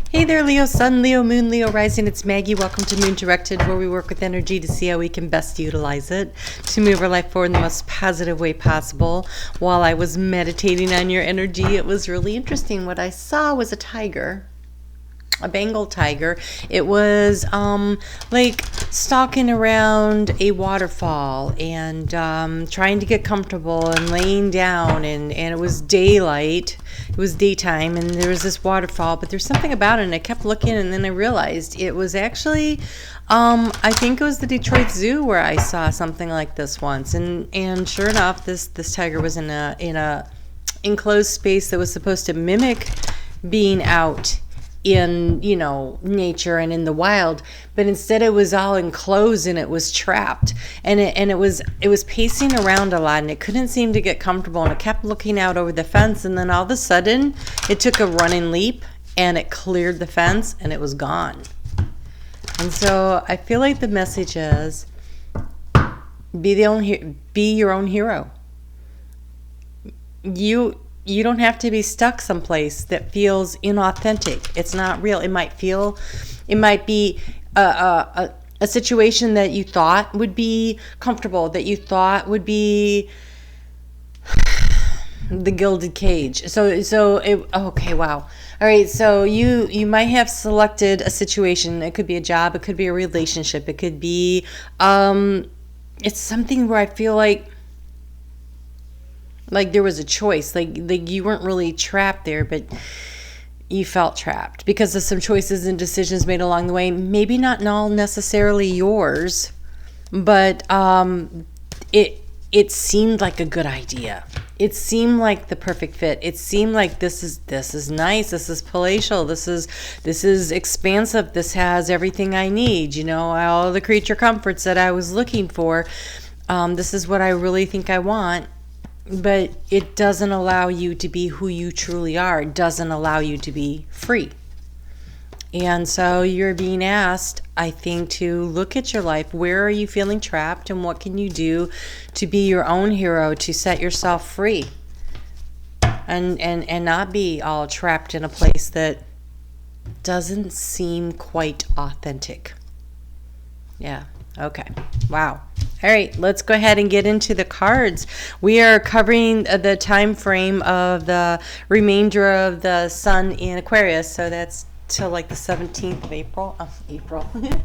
Hey there, Leo Sun, Leo Moon, Leo Rising. It's Maggie. Welcome to Moon Directed, where we work with energy to see how we can best utilize it to move our life forward in the most positive way possible. While I was meditating on your energy, it was really interesting. What I saw was a tiger, a Bengal tiger. It was like stalking around a waterfall and trying to get comfortable and laying down, and it was daylight. It was daytime, and there was this waterfall, but there's something about it, and I kept looking, and then I realized it was actually I think it was the Detroit Zoo where I saw something like this once, and sure enough, this tiger was in a enclosed space that was supposed to mimic being out in, nature and in the wild, but instead it was all enclosed and it was trapped, and it was pacing around a lot, and it couldn't seem to get comfortable, and it kept looking out over the fence, and then all of a sudden it took a running leap and it cleared the fence and it was gone. And so I feel like the message is be your own hero. You don't have to be stuck someplace that feels inauthentic. It's not real. It might be a situation that you thought would be comfortable, that you thought would be the gilded cage. Okay, wow. All right, so you might have selected a situation. It could be a job. It could be a relationship. It could be it's something where I feel like there was a choice, like you weren't really trapped there, but you felt trapped because of some choices and decisions made along the way. Maybe not all necessarily yours, but it seemed like a good idea. It seemed like the perfect fit. It seemed like this is nice. This is palatial. This is expansive. This has everything I need. All the creature comforts that I was looking for. This is what I really think I want. But it doesn't allow you to be who you truly are. It doesn't allow you to be free. And so you're being asked, I think, to look at your life. Where are you feeling trapped, and what can you do to be your own hero, to set yourself free and not be all trapped in a place that doesn't seem quite authentic. Yeah. Okay. Wow. All right, let's go ahead and get into the cards. We are covering the time frame of the remainder of the sun in Aquarius, so that's till like the 17th of April. The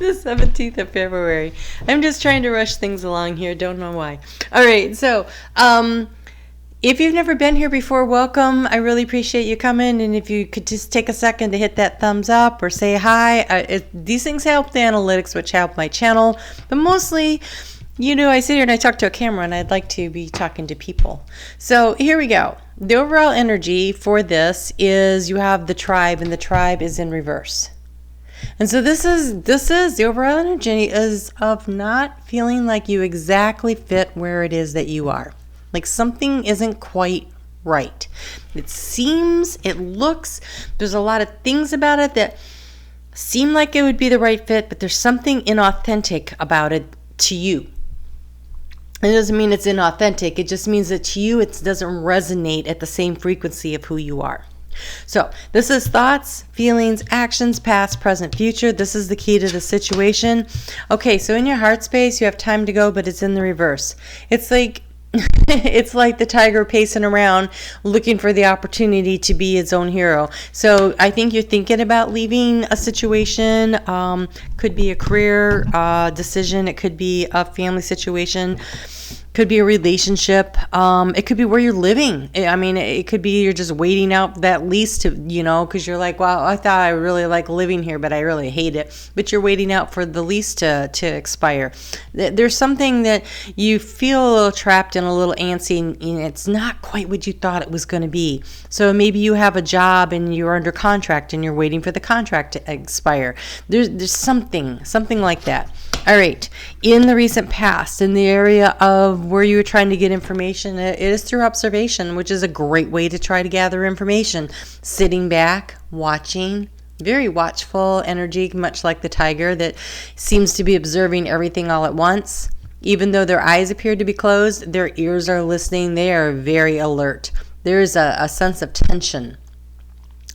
17th of February. I'm just trying to rush things along here. Don't know why. All right, so if you've never been here before, welcome. I really appreciate you coming. And if you could just take a second to hit that thumbs up or say hi. These things help the analytics, which help my channel. But mostly, I sit here and I talk to a camera, and I'd like to be talking to people. So here we go. The overall energy for this is you have the tribe, and the tribe is in reverse. And so this is the overall energy is of not feeling like you exactly fit where it is that you are. Like something isn't quite right. It looks, there's a lot of things about it that seem like it would be the right fit, but there's something inauthentic about it to you. It doesn't mean it's inauthentic. It just means that to you, it doesn't resonate at the same frequency of who you are. So this is thoughts, feelings, actions, past, present, future. This is the key to the situation. Okay, so in your heart space, you have time to go, but it's in the reverse. It's like the tiger pacing around looking for the opportunity to be its own hero. So I think you're thinking about leaving a situation. Could be a career decision. It could be a family situation. Could be a relationship. It could be where you're living. It could be you're just waiting out that lease to, because you're like, wow, I thought I really like living here, but I really hate it. But you're waiting out for the lease to expire. There's something that you feel a little trapped and a little antsy, and it's not quite what you thought it was going to be. So maybe you have a job and you're under contract and you're waiting for the contract to expire. There's something like that. All right. In the recent past, in the area of where you were trying to get information, it is through observation, which is a great way to try to gather information. Sitting back, watching, very watchful energy, much like the tiger that seems to be observing everything all at once. Even though their eyes appear to be closed, their ears are listening. They are very alert. There is a sense of tension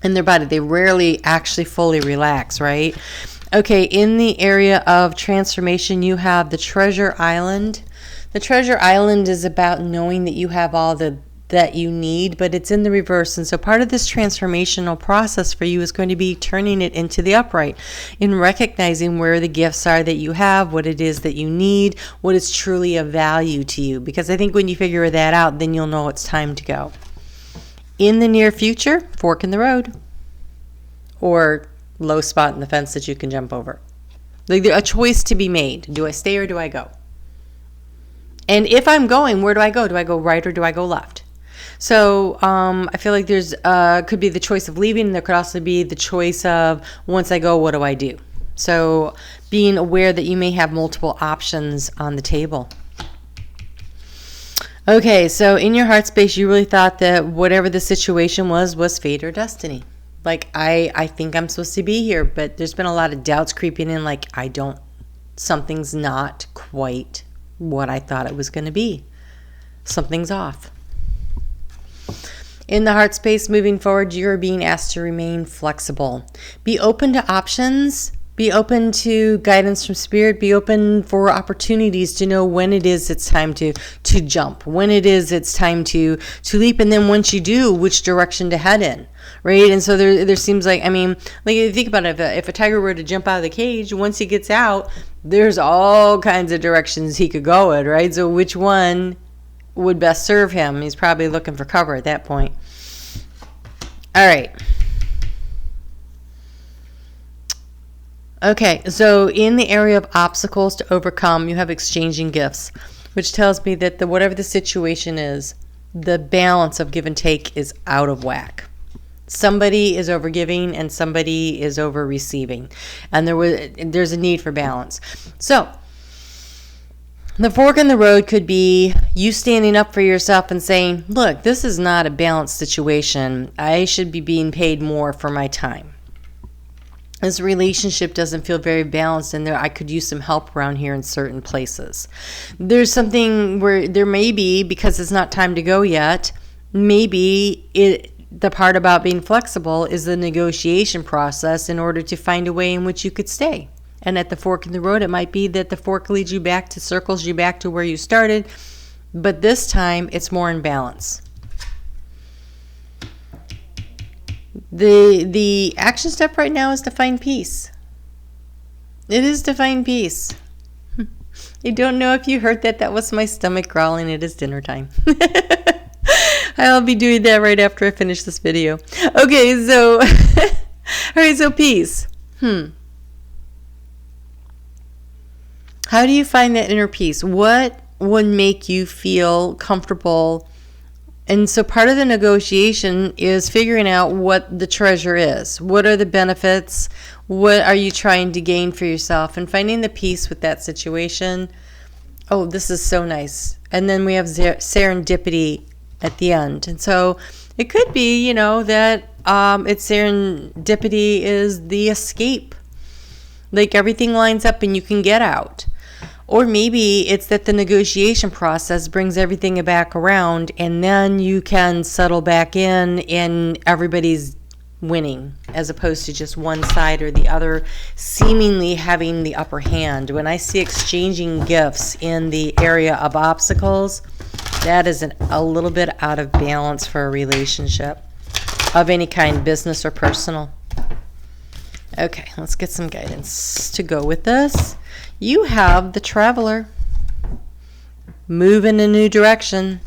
in their body. They rarely actually fully relax, right? Okay, in the area of transformation, you have the Treasure Island. The Treasure Island is about knowing that you have all that you need, but it's in the reverse. And so part of this transformational process for you is going to be turning it into the upright, in recognizing where the gifts are that you have, what it is that you need, what is truly of value to you. Because I think when you figure that out, then you'll know it's time to go. In the near future, fork in the road, or low spot in the fence that you can jump over. Like, a choice to be made. Do I stay or do I go? And if I'm going, where do I go? Do I go right or do I go left? So I feel like there's could be the choice of leaving. There could also be the choice of, once I go, what do I do? So being aware that you may have multiple options on the table. Okay, so in your heart space, you really thought that whatever the situation was fate or destiny. Like, I think I'm supposed to be here, but there's been a lot of doubts creeping in, like, something's not quite what I thought it was going to be. Something's off. In the heart space, moving forward, you're being asked to remain flexible. Be open to options. Be open to guidance from spirit. Be open for opportunities to know when it is it's time to jump, when it is it's time to leap, and then once you do, which direction to head in, right? And so there seems like, I mean, like, if you think about it, if a tiger were to jump out of the cage, once he gets out, there's all kinds of directions he could go in, right? So which one would best serve him? He's probably looking for cover at that point. All right. Okay, so in the area of obstacles to overcome, you have exchanging gifts, which tells me that whatever the situation is, the balance of give and take is out of whack. Somebody is over giving and somebody is over receiving, and there's a need for balance. So the fork in the road could be you standing up for yourself and saying, look, this is not a balanced situation. I should be being paid more for my time. This relationship doesn't feel very balanced, and I could use some help around here in certain places. There's something where there may be, because it's not time to go yet, maybe the part about being flexible is the negotiation process in order to find a way in which you could stay. And at the fork in the road, it might be that the fork leads you back to, circles you back to where you started, but this time it's more in balance. The action step right now is to find peace. It is to find peace. I don't know if you heard that. That was my stomach growling. It is dinner time. I'll be doing that right after I finish this video. Okay, so all right, so peace. How do you find that inner peace? What would make you feel comfortable? And so part of the negotiation is figuring out what the treasure is. What are the benefits? What are you trying to gain for yourself? And finding the peace with that situation. Oh, this is so nice. And then we have serendipity at the end. And so it could be, that it's serendipity is the escape. Like, everything lines up and you can get out. Or maybe it's that the negotiation process brings everything back around, and then you can settle back in and everybody's winning, as opposed to just one side or the other seemingly having the upper hand. When I see exchanging gifts in the area of obstacles, that is a little bit out of balance for a relationship of any kind, business or personal. Okay, let's get some guidance to go with this. You have the Traveler. Move in a new direction.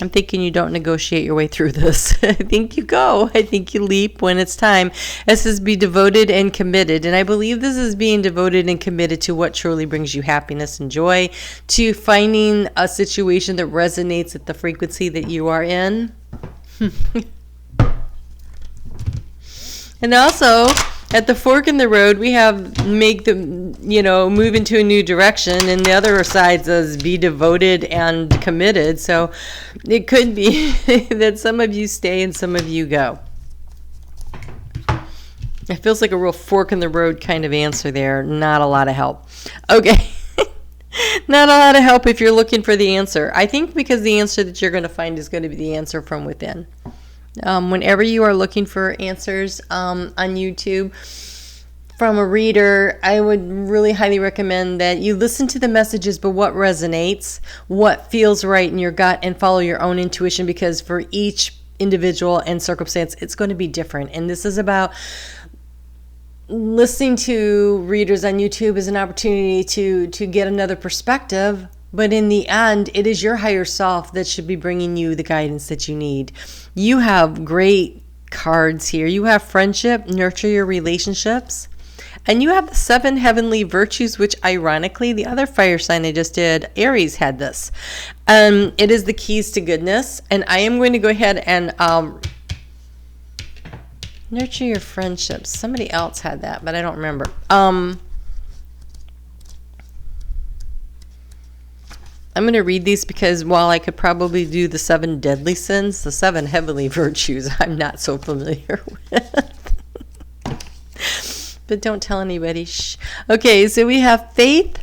I'm thinking you don't negotiate your way through this. I think you go. I think you leap when it's time. This is be devoted and committed. And I believe this is being devoted and committed to what truly brings you happiness and joy, to finding a situation that resonates at the frequency that you are in. And also, at the fork in the road, we have move into a new direction, and the other side says be devoted and committed. So it could be that some of you stay and some of you go. It feels like a real fork in the road kind of answer there. Not a lot of help. Okay. Not a lot of help if you're looking for the answer. I think because the answer that you're going to find is going to be the answer from within. Whenever you are looking for answers on YouTube from a reader, I would really highly recommend that you listen to the messages, but what resonates, what feels right in your gut, and follow your own intuition, because for each individual and circumstance, it's going to be different. And this is about listening to readers on YouTube is an opportunity to get another perspective. But in the end, it is your higher self that should be bringing you the guidance that you need. You have great cards here. You have friendship, nurture your relationships. And you have the 7 heavenly virtues, which ironically, the other fire sign I just did, Aries, had this. It is the keys to goodness. And I am going to go ahead and nurture your friendships. Somebody else had that, but I don't remember. I'm going to read these because while I could probably do the 7 deadly sins, the 7 heavenly virtues I'm not so familiar with. But don't tell anybody. Shh. Okay, so we have faith,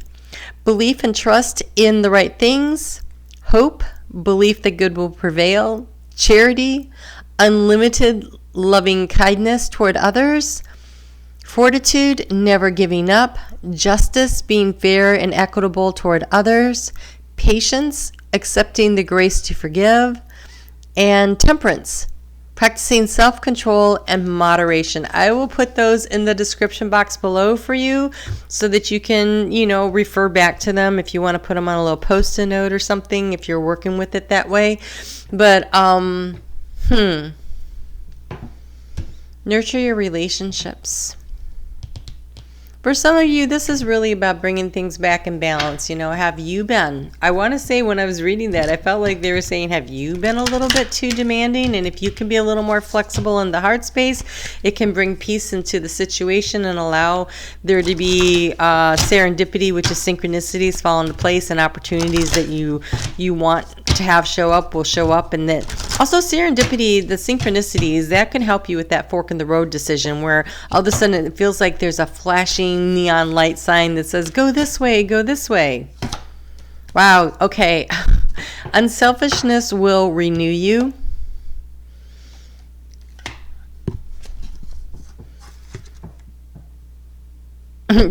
belief and trust in the right things, hope, belief that good will prevail, charity, unlimited loving kindness toward others, fortitude, never giving up, justice, being fair and equitable toward others, patience, accepting the grace to forgive, and temperance, practicing self-control and moderation. I will put those in the description box below for you so that you can, refer back to them if you want to put them on a little post-it note or something if you're working with it that way. But, nurture your relationships. For some of you, this is really about bringing things back in balance. Have you been? I want to say when I was reading that, I felt like they were saying, have you been a little bit too demanding? And if you can be a little more flexible in the heart space, it can bring peace into the situation and allow there to be serendipity, which is synchronicities fall into place, and opportunities that you want to have show up will show up. And that also serendipity, the synchronicities, that can help you with that fork in the road decision where all of a sudden it feels like there's a flashing neon light sign that says, go this way, go this way. Wow, okay. Unselfishness will renew you.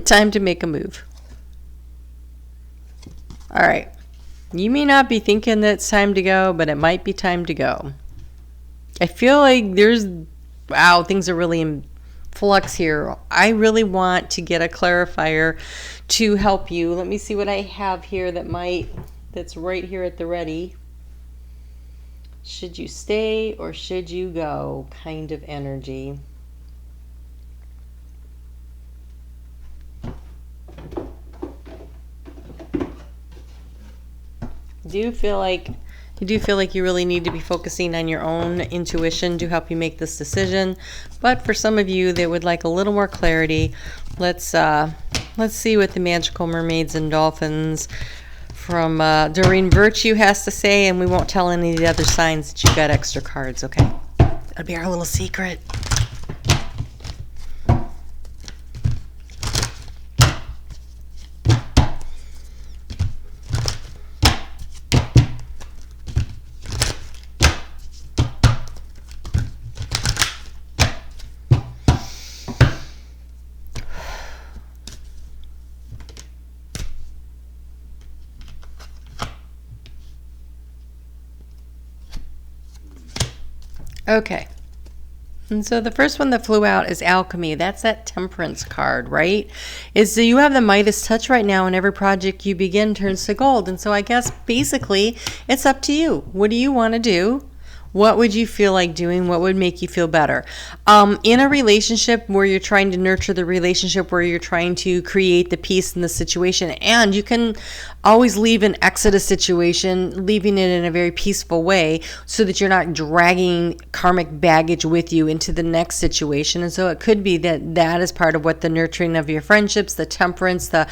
Time to make a move. All right. You may not be thinking that it's time to go, but it might be time to go. I feel like things are really in flux here. I really want to get a clarifier to help you. Let me see what I have here that's right here at the ready. Should you stay or should you go kind of energy. You do feel like you really need to be focusing on your own intuition to help you make this decision. But for some of you that would like a little more clarity, let's see what the magical mermaids and dolphins from Doreen Virtue has to say, and we won't tell any of the other signs that you got extra cards, okay? That'll be our little secret. Okay. And so the first one that flew out is alchemy. That's that temperance card, right? So you have the Midas touch right now, and every project you begin turns to gold. And so I guess basically it's up to you. What do you want to do? What would you feel like doing? What would make you feel better? In a relationship where you're trying to nurture the relationship, where you're trying to create the peace in the situation, and you can always leave an exodus situation, leaving it in a very peaceful way so that you're not dragging karmic baggage with you into the next situation. And so it could be that is part of what the nurturing of your friendships, the temperance, the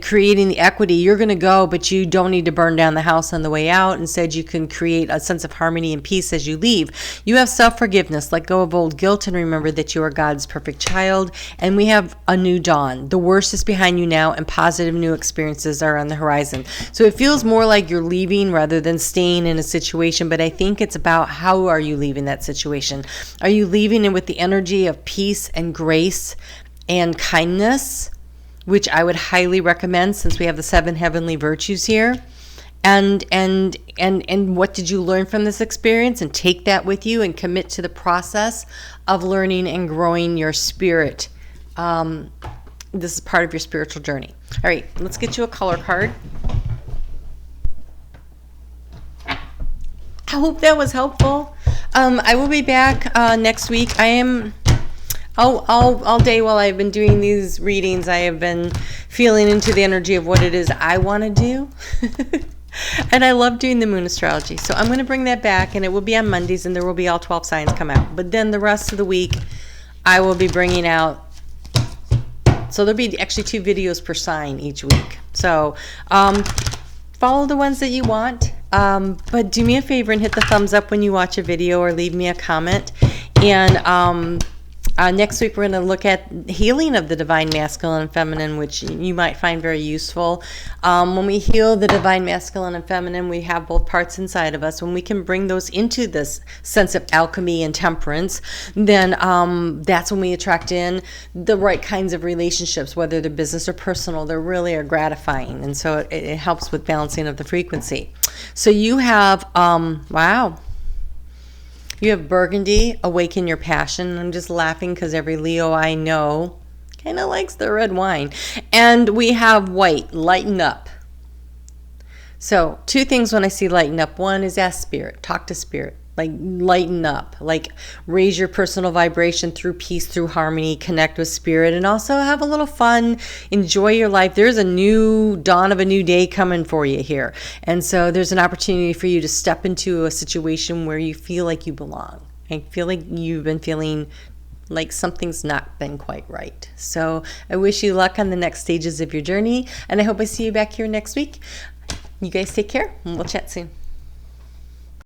creating the equity. You're going to go, but you don't need to burn down the house on the way out. Instead, you can create a sense of harmony and peace as you leave. You have self-forgiveness. Let go of old guilt and remember that you are God's perfect child. And we have a new dawn. The worst is behind you now, and positive new experiences are on the horizon. horizon. So it feels more like you're leaving rather than staying in a situation, but I think it's about how are you leaving that situation. Are you leaving it with the energy of peace and grace and kindness, which I would highly recommend since we have the 7 heavenly virtues here? And what did you learn from this experience? And take that with you and commit to the process of learning and growing your spirit. This is part of your spiritual journey. All right, let's get you a color card. I hope that was helpful. I will be back next week. I am all day while I've been doing these readings, I have been feeling into the energy of what it is I want to do. And I love doing the moon astrology. So I'm going to bring that back, and it will be on Mondays, and there will be all 12 signs come out. But then the rest of the week, I will be bringing out, so there'll be actually 2 videos per sign each week. So follow the ones that you want. But do me a favor and hit the thumbs up when you watch a video, or leave me a comment. And next week, we're going to look at healing of the divine masculine and feminine, which you might find very useful. When we heal the divine masculine and feminine, we have both parts inside of us. When we can bring those into this sense of alchemy and temperance, then that's when we attract in the right kinds of relationships, whether they're business or personal. They really are gratifying. And so it helps with balancing of the frequency. So you have, wow. You have burgundy, awaken your passion. I'm just laughing because every Leo I know kind of likes the red wine. And we have white, lighten up. So 2 things when I see lighten up. One is ask spirit, talk to spirit. Like lighten up, like raise your personal vibration through peace, through harmony, connect with spirit, and also have a little fun, enjoy your life. There's a new dawn of a new day coming for you here. And so there's an opportunity for you to step into a situation where you feel like you belong. I feel like you've been feeling like something's not been quite right. So I wish you luck on the next stages of your journey, and I hope I see you back here next week. You guys take care, and we'll chat soon.